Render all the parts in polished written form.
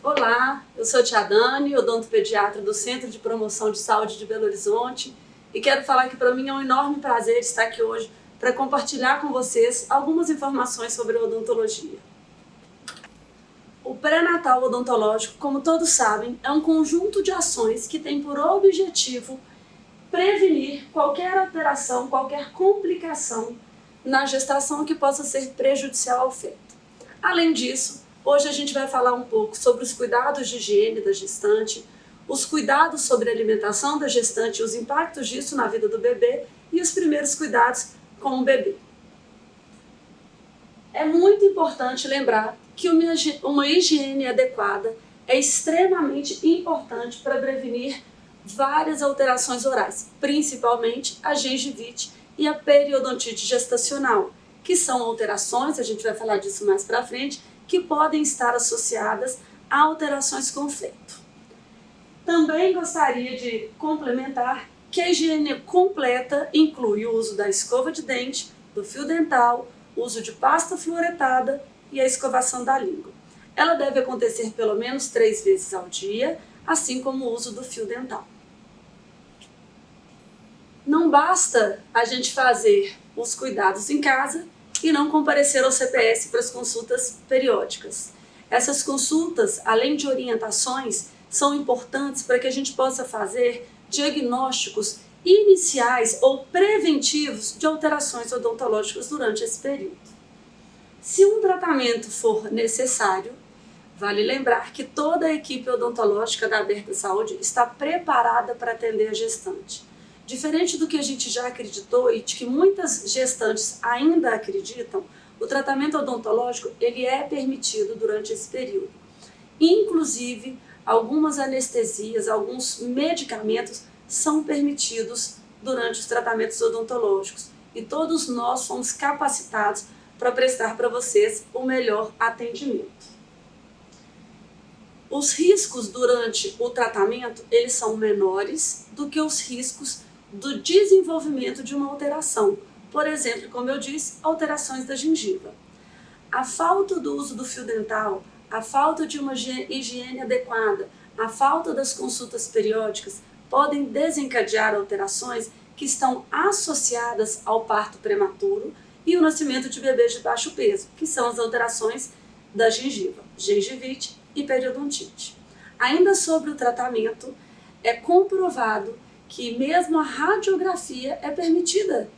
Olá, eu sou a Tia Dani, odontopediatra do Centro de Promoção de Saúde de Belo Horizonte e quero falar que para mim é um enorme prazer estar aqui hoje para compartilhar com vocês algumas informações sobre odontologia. O pré-natal odontológico, como todos sabem, é um conjunto de ações que tem por objetivo prevenir qualquer alteração, qualquer complicação na gestação que possa ser prejudicial ao feto. Além disso, hoje a gente vai falar um pouco sobre os cuidados de higiene da gestante, os cuidados sobre a alimentação da gestante e os impactos disso na vida do bebê e os primeiros cuidados com o bebê. É muito importante lembrar que uma higiene adequada é extremamente importante para prevenir várias alterações orais, principalmente a gengivite e a periodontite gestacional, que são alterações, a gente vai falar disso mais para frente, que podem estar associadas a alterações com o feto. Também gostaria de complementar que a higiene completa inclui o uso da escova de dente, do fio dental, o uso de pasta fluoretada e a escovação da língua. Ela deve acontecer pelo menos 3 vezes ao dia, assim como o uso do fio dental. Não basta a gente fazer os cuidados em casa e não comparecer ao CPS para as consultas periódicas. Essas consultas, além de orientações, são importantes para que a gente possa fazer diagnósticos iniciais ou preventivos de alterações odontológicas durante esse período. Se um tratamento for necessário, vale lembrar que toda a equipe odontológica da Aberta Saúde está preparada para atender a gestante. Diferente do que a gente já acreditou e de que muitas gestantes ainda acreditam, o tratamento odontológico ele é permitido durante esse período. Inclusive, algumas anestesias, alguns medicamentos são permitidos durante os tratamentos odontológicos e todos nós somos capacitados para prestar para vocês o melhor atendimento. Os riscos durante o tratamento eles são menores do que os riscos do desenvolvimento de uma alteração. Por exemplo, como eu disse, alterações da gengiva. A falta do uso do fio dental, a falta de uma higiene adequada, a falta das consultas periódicas podem desencadear alterações que estão associadas ao parto prematuro e o nascimento de bebês de baixo peso, que são as alterações da gengiva, gengivite e periodontite. Ainda sobre o tratamento, é comprovado que mesmo a radiografia é permitida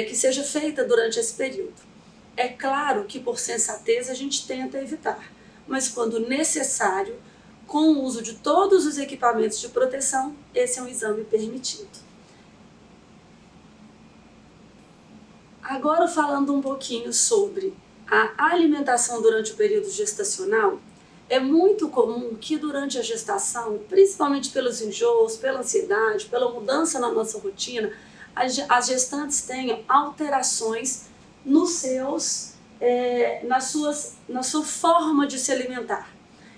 que seja feita durante esse período. É claro que por sensatez a gente tenta evitar, mas quando necessário, com o uso de todos os equipamentos de proteção, esse é um exame permitido. Agora falando um pouquinho sobre a alimentação durante o período gestacional, é muito comum que durante a gestação, principalmente pelos enjoos, pela ansiedade, pela mudança na nossa rotina, as gestantes tenham alterações na sua forma de se alimentar.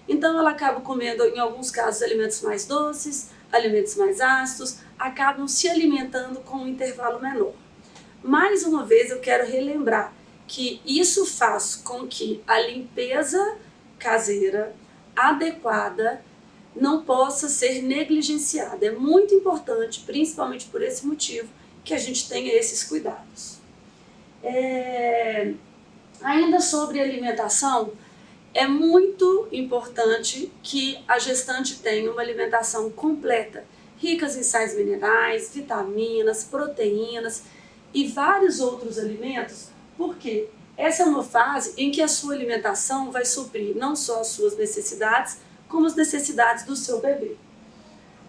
Então ela acaba comendo, em alguns casos, alimentos mais doces, alimentos mais ácidos, acabam se alimentando com um intervalo menor. Mais uma vez eu quero relembrar que isso faz com que a limpeza caseira adequada não possa ser negligenciada. É muito importante, principalmente por esse motivo, que a gente tenha esses cuidados. Ainda sobre alimentação, é muito importante que a gestante tenha uma alimentação completa, ricas em sais minerais, vitaminas, proteínas e vários outros alimentos, porque essa é uma fase em que a sua alimentação vai suprir não só as suas necessidades, como as necessidades do seu bebê.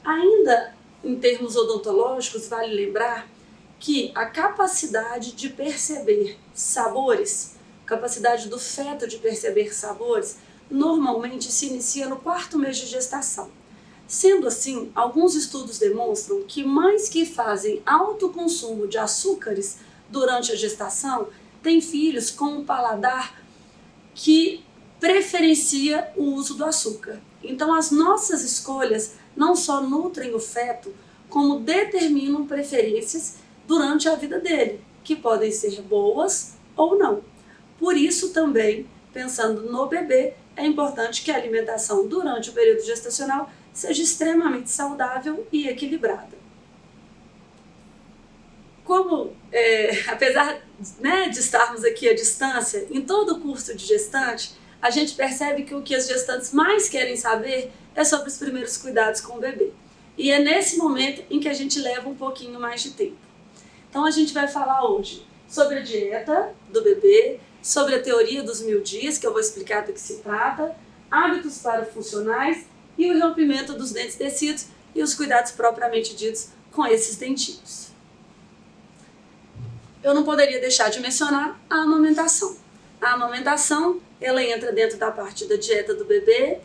Ainda em termos odontológicos, vale lembrar que a capacidade de perceber sabores, capacidade do feto de perceber sabores, normalmente se inicia no 4º mês de gestação. Sendo assim, alguns estudos demonstram que mães que fazem alto consumo de açúcares durante a gestação têm filhos com um paladar que preferencia o uso do açúcar. Então as nossas escolhas não só nutrem o feto, como determinam preferências durante a vida dele, que podem ser boas ou não. Por isso também, pensando no bebê, é importante que a alimentação durante o período gestacional seja extremamente saudável e equilibrada. Como, apesar, né, de estarmos aqui à distância, em todo o curso de gestante, a gente percebe que o que as gestantes mais querem saber é sobre os primeiros cuidados com o bebê. E é nesse momento em que a gente leva um pouquinho mais de tempo. Então a gente vai falar hoje sobre a dieta do bebê, sobre a teoria dos 1000 dias, que eu vou explicar do que se trata, hábitos parafuncionais e o rompimento dos dentes descidos e os cuidados propriamente ditos com esses dentinhos. Eu não poderia deixar de mencionar a amamentação. A amamentação, ela entra dentro da parte da dieta do bebê.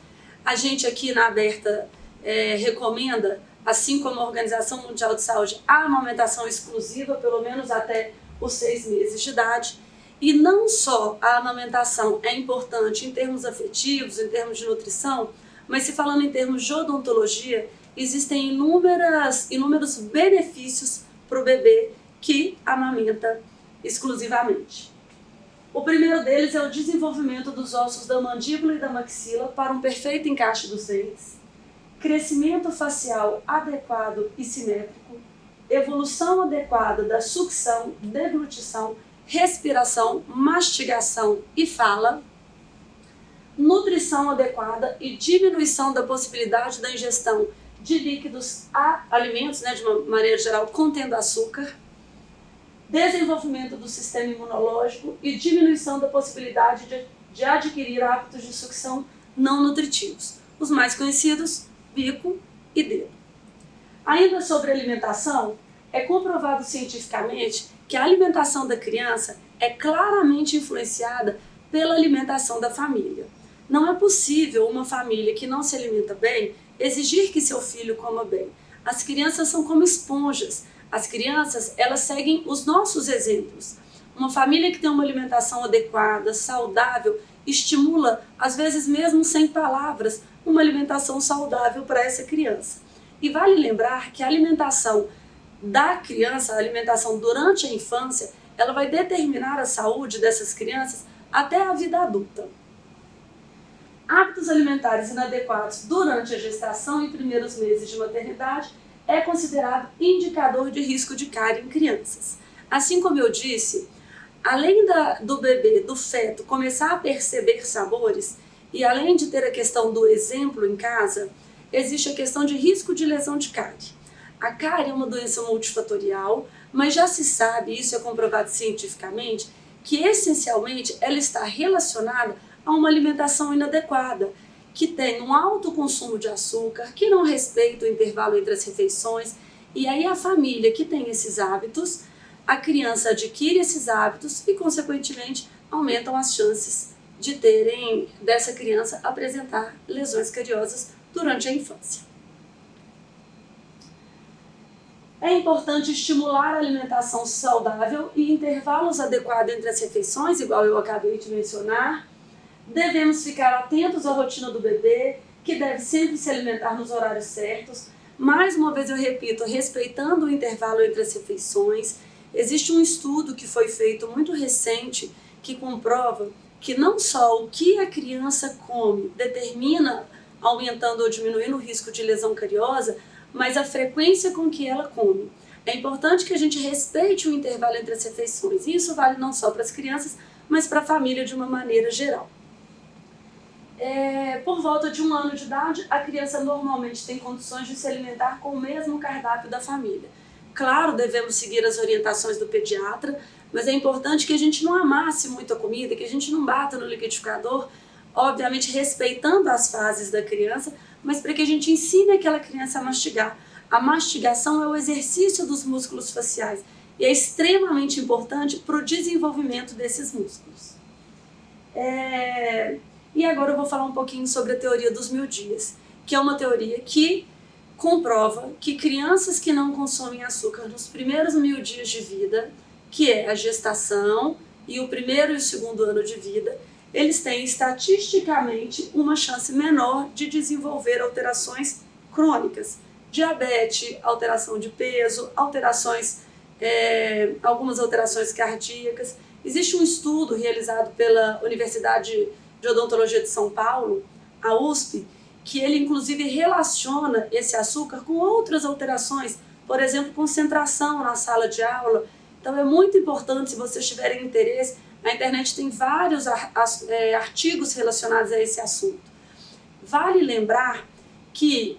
A gente aqui na Aberta recomenda, assim como a Organização Mundial de Saúde, a amamentação exclusiva, pelo menos até os 6 meses de idade. E não só a amamentação é importante em termos afetivos, em termos de nutrição, mas se falando em termos de odontologia, existem inúmeros benefícios para o bebê que amamenta exclusivamente. O primeiro deles é o desenvolvimento dos ossos da mandíbula e da maxila para um perfeito encaixe dos dentes, crescimento facial adequado e simétrico, evolução adequada da sucção, deglutição, respiração, mastigação e fala, nutrição adequada e diminuição da possibilidade da ingestão de líquidos a alimentos, de uma maneira geral, contendo açúcar, desenvolvimento do sistema imunológico e diminuição da possibilidade de adquirir hábitos de sucção não nutritivos. Os mais conhecidos, bico e dedo. Ainda sobre alimentação, é comprovado cientificamente que a alimentação da criança é claramente influenciada pela alimentação da família. Não é possível uma família que não se alimenta bem exigir que seu filho coma bem. As crianças são como esponjas. As crianças, elas seguem os nossos exemplos. Uma família que tem uma alimentação adequada, saudável, estimula, às vezes mesmo sem palavras, uma alimentação saudável para essa criança. E vale lembrar que a alimentação da criança, a alimentação durante a infância, ela vai determinar a saúde dessas crianças até a vida adulta. Hábitos alimentares inadequados durante a gestação e primeiros meses de maternidade é considerado indicador de risco de cárie em crianças. Assim como eu disse, além do bebê, do feto, começar a perceber sabores, e além de ter a questão do exemplo em casa, existe a questão de risco de lesão de cárie. A cárie é uma doença multifatorial, mas já se sabe, isso é comprovado cientificamente, que essencialmente ela está relacionada a uma alimentação inadequada, que tem um alto consumo de açúcar, que não respeita o intervalo entre as refeições, e aí a família que tem esses hábitos, a criança adquire esses hábitos e, consequentemente, aumentam as chances de dessa criança apresentar lesões cariosas durante a infância. É importante estimular a alimentação saudável e intervalos adequados entre as refeições, igual eu acabei de mencionar. Devemos ficar atentos à rotina do bebê, que deve sempre se alimentar nos horários certos. Mais uma vez eu repito, respeitando o intervalo entre as refeições. Existe um estudo que foi feito muito recente que comprova que não só o que a criança come determina aumentando ou diminuindo o risco de lesão cariosa, mas a frequência com que ela come. É importante que a gente respeite o intervalo entre as refeições. E isso vale não só para as crianças, mas para a família de uma maneira geral. Por volta de 1 ano de idade, a criança normalmente tem condições de se alimentar com o mesmo cardápio da família. Claro, devemos seguir as orientações do pediatra, mas é importante que a gente não amasse muito a comida, que a gente não bata no liquidificador, obviamente respeitando as fases da criança, mas para que a gente ensine aquela criança a mastigar. A mastigação é o exercício dos músculos faciais e é extremamente importante para o desenvolvimento desses músculos. E agora eu vou falar um pouquinho sobre a teoria dos 1000 dias, que é uma teoria que comprova que crianças que não consomem açúcar nos primeiros 1000 dias de vida, que é a gestação e o primeiro e o segundo ano de vida, eles têm estatisticamente uma chance menor de desenvolver alterações crônicas, diabetes, alteração de peso, algumas alterações cardíacas. Existe um estudo realizado pela Universidade de Odontologia de São Paulo, a USP, que ele inclusive relaciona esse açúcar com outras alterações, por exemplo, concentração na sala de aula. Então é muito importante, se vocês tiverem interesse, na internet tem vários artigos relacionados a esse assunto. Vale lembrar que,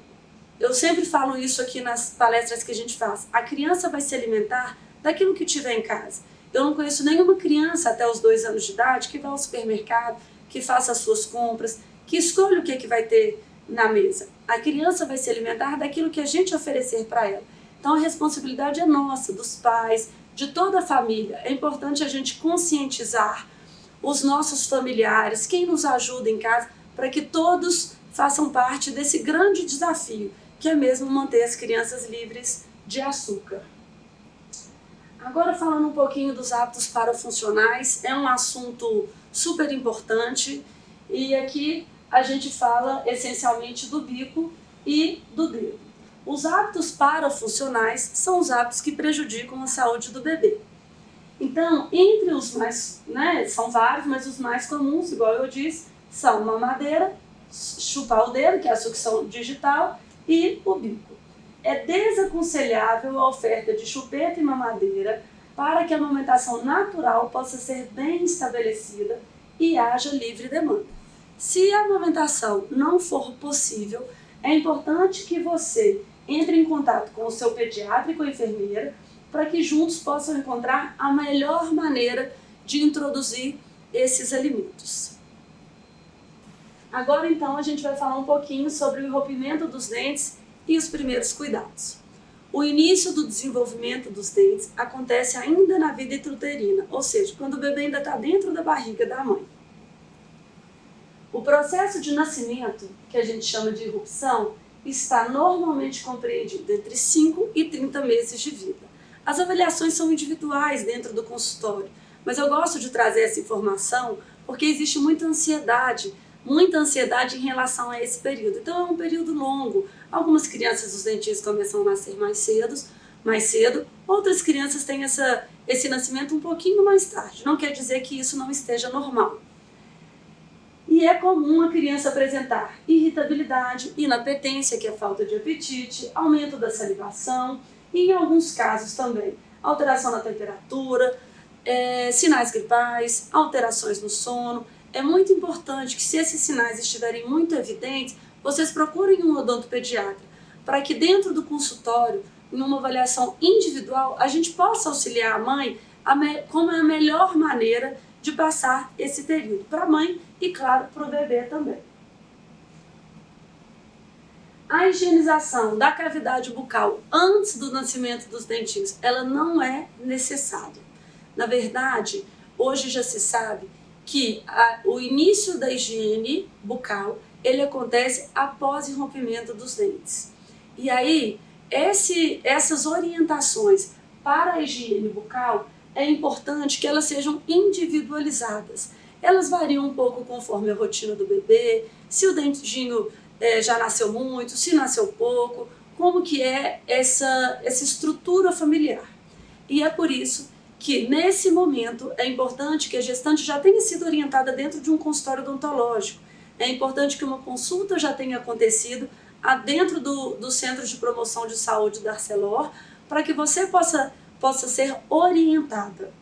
eu sempre falo isso aqui nas palestras que a gente faz, a criança vai se alimentar daquilo que tiver em casa. Eu não conheço nenhuma criança até os 2 anos de idade que vá ao supermercado, que faça as suas compras, que escolha o que vai ter na mesa. A criança vai se alimentar daquilo que a gente oferecer para ela. Então a responsabilidade é nossa, dos pais, de toda a família. É importante a gente conscientizar os nossos familiares, quem nos ajuda em casa, para que todos façam parte desse grande desafio, que é mesmo manter as crianças livres de açúcar. Agora falando um pouquinho dos hábitos parafuncionais, é um assunto super importante e aqui a gente fala essencialmente do bico e do dedo. Os hábitos parafuncionais são os hábitos que prejudicam a saúde do bebê. Então, entre os mais, são vários, mas os mais comuns, igual eu disse, são mamadeira, chupar o dedo, que é a sucção digital, e o bico. É desaconselhável a oferta de chupeta e mamadeira para que a amamentação natural possa ser bem estabelecida e haja livre demanda. Se a amamentação não for possível, é importante que você entre em contato com o seu pediatra e com a enfermeira para que juntos possam encontrar a melhor maneira de introduzir esses alimentos. Agora então a gente vai falar um pouquinho sobre o enrompimento dos dentes e os primeiros cuidados. O início do desenvolvimento dos dentes acontece ainda na vida intrauterina, ou seja, quando o bebê ainda está dentro da barriga da mãe. O processo de nascimento, que a gente chama de irrupção, está normalmente compreendido entre 5 e 30 meses de vida. As avaliações são individuais dentro do consultório, mas eu gosto de trazer essa informação porque existe muita ansiedade em relação a esse período. Então é um período longo. Algumas crianças, os dentinhos começam a nascer mais cedo, outras crianças têm esse nascimento um pouquinho mais tarde. Não quer dizer que isso não esteja normal. E é comum a criança apresentar irritabilidade, inapetência, que é falta de apetite, aumento da salivação e, em alguns casos também, alteração na temperatura, sinais gripais, alterações no sono. É muito importante que, se esses sinais estiverem muito evidentes, vocês procurem um odontopediatra, para que dentro do consultório, em uma avaliação individual, a gente possa auxiliar a mãe como é a melhor maneira de passar esse período para a mãe e, claro, para o bebê também. A higienização da cavidade bucal antes do nascimento dos dentinhos, ela não é necessária. Na verdade, hoje já se sabe que o início da higiene bucal, ele acontece após o rompimento dos dentes. E aí, essas orientações para a higiene bucal, é importante que elas sejam individualizadas. Elas variam um pouco conforme a rotina do bebê, se o dentinho já nasceu muito, se nasceu pouco, como que é essa estrutura familiar. E é por isso que, nesse momento, é importante que a gestante já tenha sido orientada dentro de um consultório odontológico. É importante que uma consulta já tenha acontecido dentro do Centro de Promoção de Saúde da Arcelor, para que você possa ser orientada.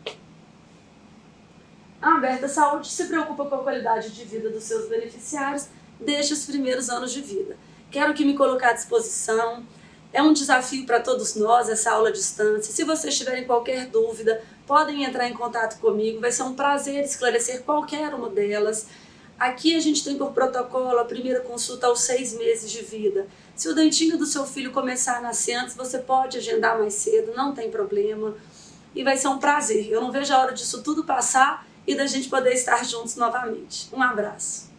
A Aberta Saúde se preocupa com a qualidade de vida dos seus beneficiários desde os primeiros anos de vida. Quero aqui me colocar à disposição. É um desafio para todos nós essa aula à distância. Se vocês tiverem qualquer dúvida, podem entrar em contato comigo. Vai ser um prazer esclarecer qualquer uma delas. Aqui a gente tem por protocolo a primeira consulta aos 6 meses de vida. Se o dentinho do seu filho começar a nascer antes, você pode agendar mais cedo, não tem problema. E vai ser um prazer. Eu não vejo a hora disso tudo passar e da gente poder estar juntos novamente. Um abraço.